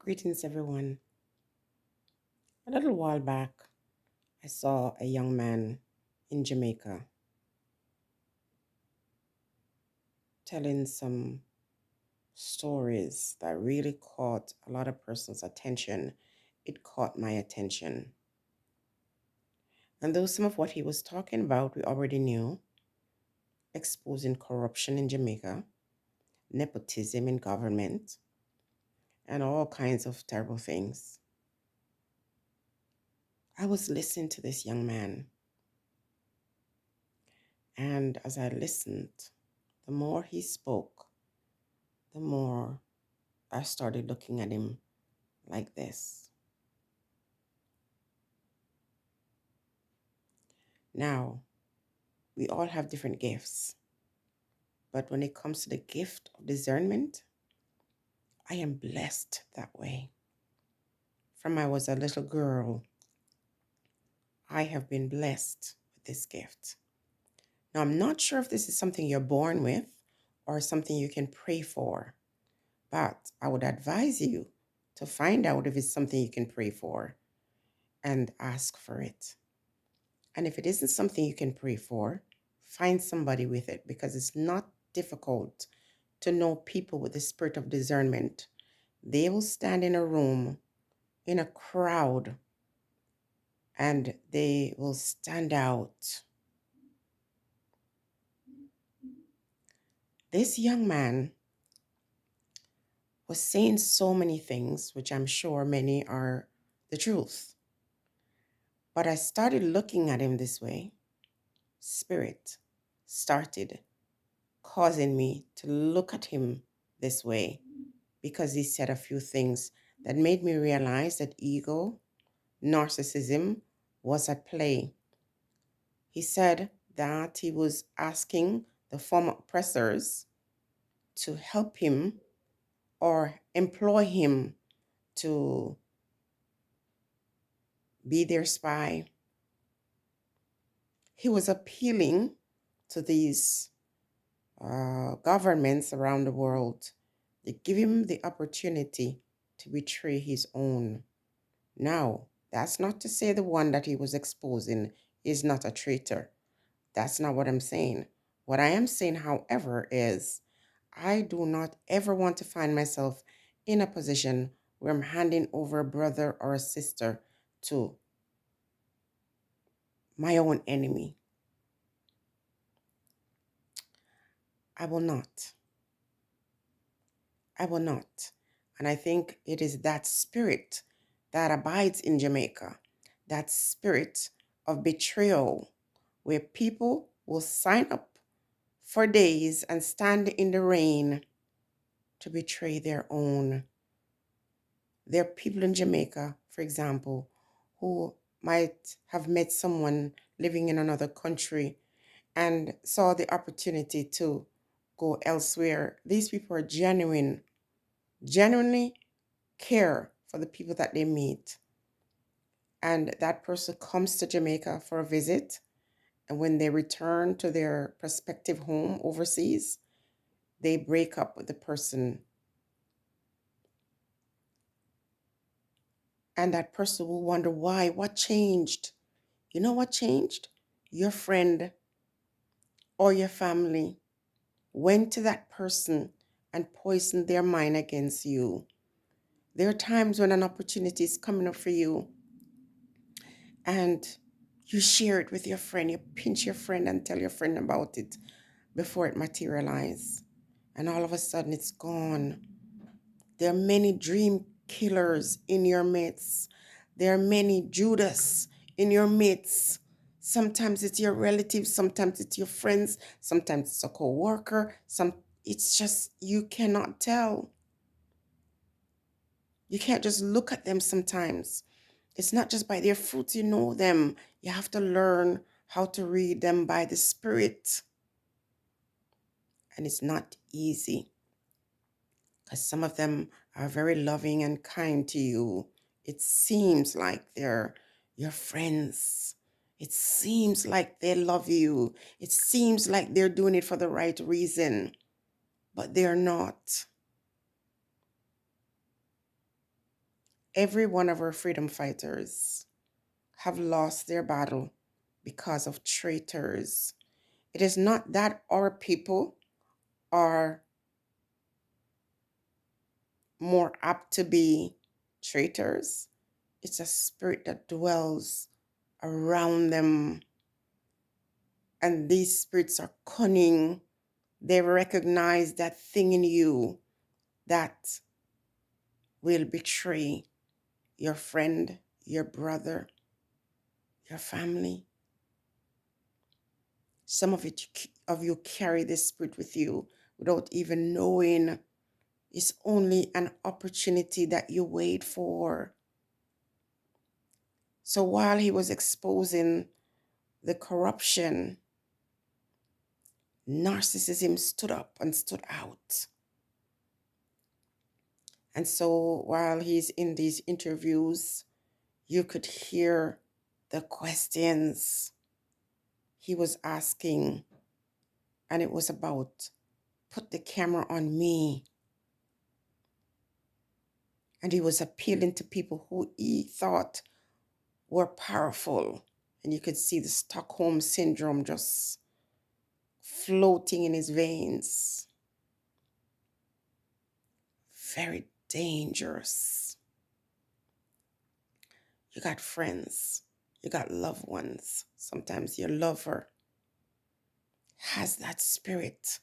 Greetings, everyone. A little while back, I saw a young man in Jamaica telling some stories that really caught a lot of persons' attention. It caught my attention. And though some of what he was talking about we already knew, exposing corruption in Jamaica, nepotism in government, and all kinds of terrible things, I was listening to this young man. And as I listened, the more he spoke, the more I started looking at him like this. Now, we all have different gifts, but when it comes to the gift of discernment, I am blessed that way. From I was a little girl, I have been blessed with this gift. Now, I'm not sure if this is something you're born with or something you can pray for, but I would advise you to find out if it's something you can pray for and ask for it. And if it isn't something you can pray for, find somebody with it, because it's not difficult to know people with the spirit of discernment. They will stand in a room, in a crowd, and they will stand out. This young man was saying so many things, which I'm sure many are the truth. But I started looking at him this way. Spirit started causing me to look at him this way, because he said a few things that made me realize that ego, narcissism was at play. He said that he was asking the former oppressors to help him or employ him to be their spy. He was appealing to these governments around the world. They give him the opportunity to betray his own. Now, that's not to say the one that he was exposing is not a traitor. That's not what I'm saying. What I am saying, however, is I do not ever want to find myself in a position where I'm handing over a brother or a sister to my own enemy. I will not. I will not. And I think it is that spirit that abides in Jamaica, that spirit of betrayal, where people will sign up for days and stand in the rain to betray their own. There are people in Jamaica, for example, who might have met someone living in another country and saw the opportunity to go elsewhere. These people are genuinely care for the people that they meet. And that person comes to Jamaica for a visit. And when they return to their prospective home overseas, they break up with the person. And that person will wonder why, what changed? You know what changed? Your friend or your family went to that person and poisoned their mind against you. There are times when an opportunity is coming up for you and you share it with your friend, you pinch your friend and tell your friend about it before it materializes. And all of a sudden it's gone. There are many dream killers in your midst. There are many Judas in your midst. Sometimes it's your relatives, sometimes it's your friends, sometimes it's a co-worker, it's just you cannot tell. You can't just look at them sometimes. It's not just by their fruits you know them. You have to learn how to read them by the Spirit. And it's not easy, because some of them are very loving and kind to you. It seems like they're your friends. It seems like they love you. It seems like they're doing it for the right reason, but they're not. Every one of our freedom fighters have lost their battle because of traitors. It is not that our people are more apt to be traitors. It's a spirit that dwells around them. And these spirits are cunning. They recognize that thing in you that will betray your friend, your brother, your family. Some of you carry this spirit with you without even knowing. It's only an opportunity that you wait for. So while he was exposing the corruption, narcissism stood up and stood out. And so while he's in these interviews, you could hear the questions he was asking, and it was about put the camera on me. And he was appealing to people who he thought were powerful. And you could see the Stockholm syndrome just floating in his veins. Very dangerous. You got friends, you got loved ones. Sometimes your lover has that spirit.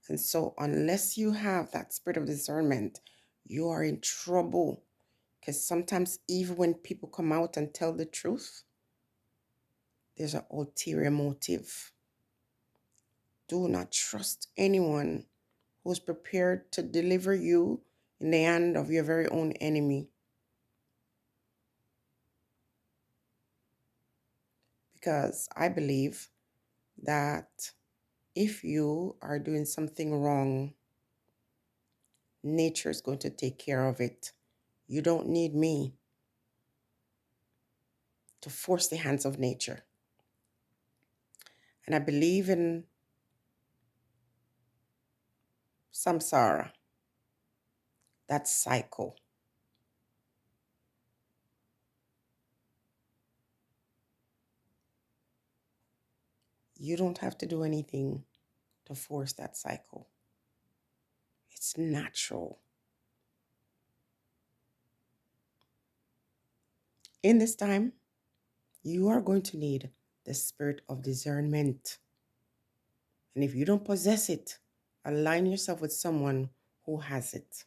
And so, unless you have that spirit of discernment, you are in trouble. Because sometimes, even when people come out and tell the truth, there's an ulterior motive. Do not trust anyone who's prepared to deliver you in the hand of your very own enemy. Because I believe that if you are doing something wrong, nature is going to take care of it. You don't need me to force the hands of nature. And I believe in samsara, that cycle. You don't have to do anything to force that cycle. It's natural. In this time, you are going to need the spirit of discernment. And if you don't possess it, align yourself with someone who has it.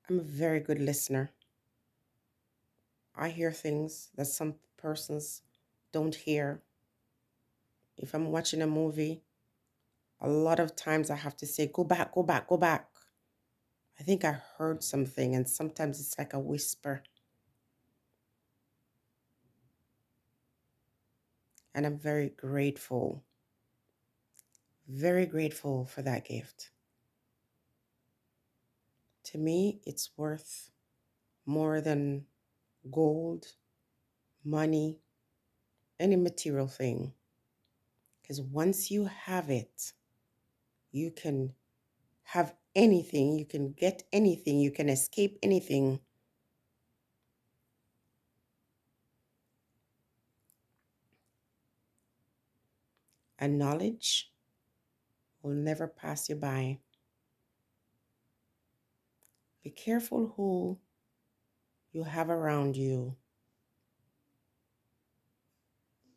I'm a very good listener. I hear things that some persons don't hear. If I'm watching a movie, a lot of times I have to say, go back, go back, go back. I think I heard something, and sometimes it's like a whisper. And I'm very grateful for that gift. To me, it's worth more than gold, money, any material thing. Because once you have it, you can have anything, you can get anything, you can escape anything. And knowledge will never pass you by. Be careful who you have around you.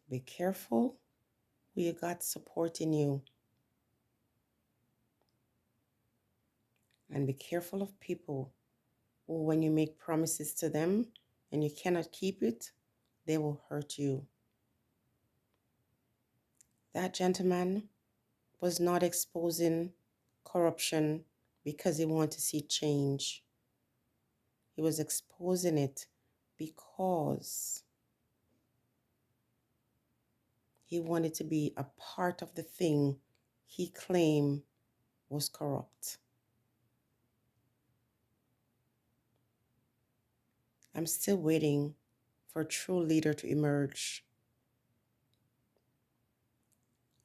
Be careful who you got supporting you. And be careful of people who, when you make promises to them and you cannot keep it, they will hurt you. That gentleman was not exposing corruption because he wanted to see change. He was exposing it because he wanted to be a part of the thing he claimed was corrupt. I'm still waiting for a true leader to emerge.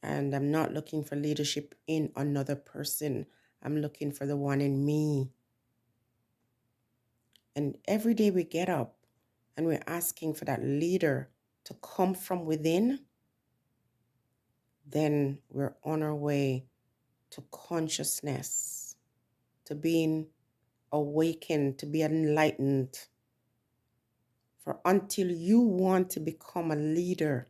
And I'm not looking for leadership in another person. I'm looking for the one in me. And every day we get up and we're asking for that leader to come from within, then we're on our way to consciousness, to being awakened, to be enlightened. For until you want to become a leader,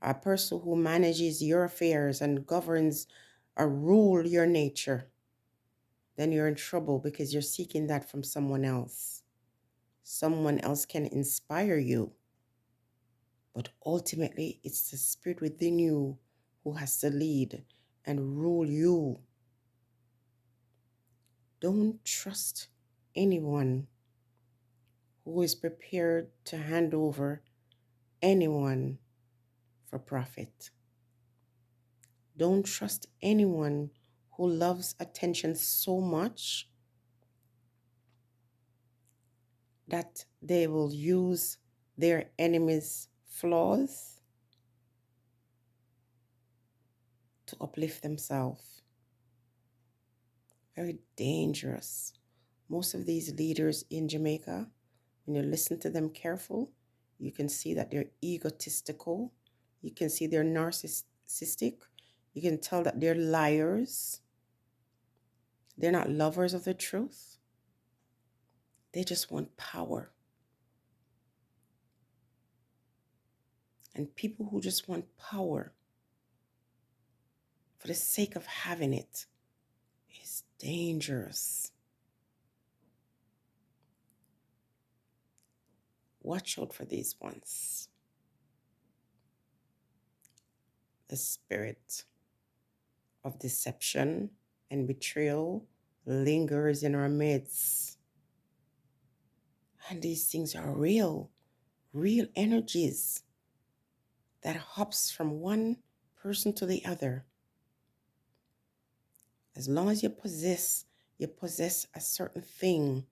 a person who manages your affairs and governs or rule your nature, then you're in trouble because you're seeking that from someone else. Someone else can inspire you, but ultimately it's the spirit within you who has to lead and rule you. Don't trust anyone who is prepared to hand over anyone for profit. Don't trust anyone who loves attention so much that they will use their enemy's flaws to uplift themselves. Very dangerous. Most of these leaders in Jamaica, when you listen to them careful, you can see that they're egotistical. You can see they're narcissistic. You can tell that they're liars. They're not lovers of the truth. They just want power. And people who just want power for the sake of having it is dangerous. Watch out for these ones. The spirit of deception and betrayal lingers in our midst. And these things are real energies that hops from one person to the other. As long as you possess a certain thing,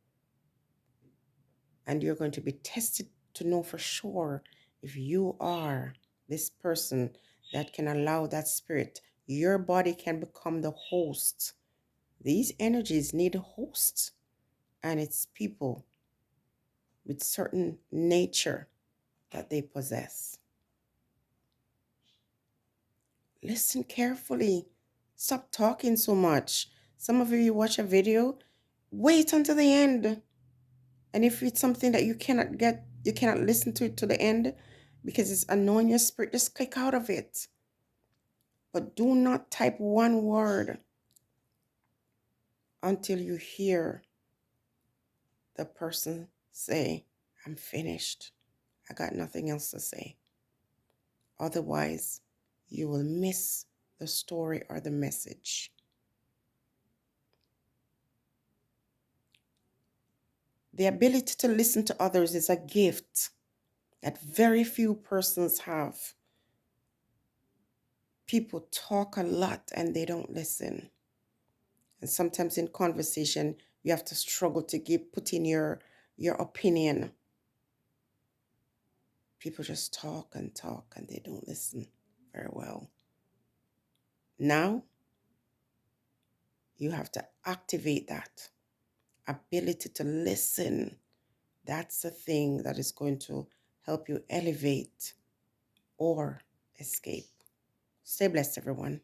and you're going to be tested to know for sure if you are this person that can allow that spirit. Your body can become the host. These energies need a host, and it's people with certain nature that they possess. Listen carefully. Stop talking so much. Some of you watch a video, wait until the end. And if it's something that you cannot listen to it to the end because it's annoying your spirit, just click out of it. But do not type one word until you hear the person say, I'm finished. I got nothing else to say. Otherwise, you will miss the story or the message. The ability to listen to others is a gift that very few persons have. People talk a lot and they don't listen. And sometimes in conversation, you have to struggle to put in your opinion. People just talk and they don't listen very well. Now, you have to activate that ability to listen. That's the thing that is going to help you elevate or escape. Stay blessed, everyone.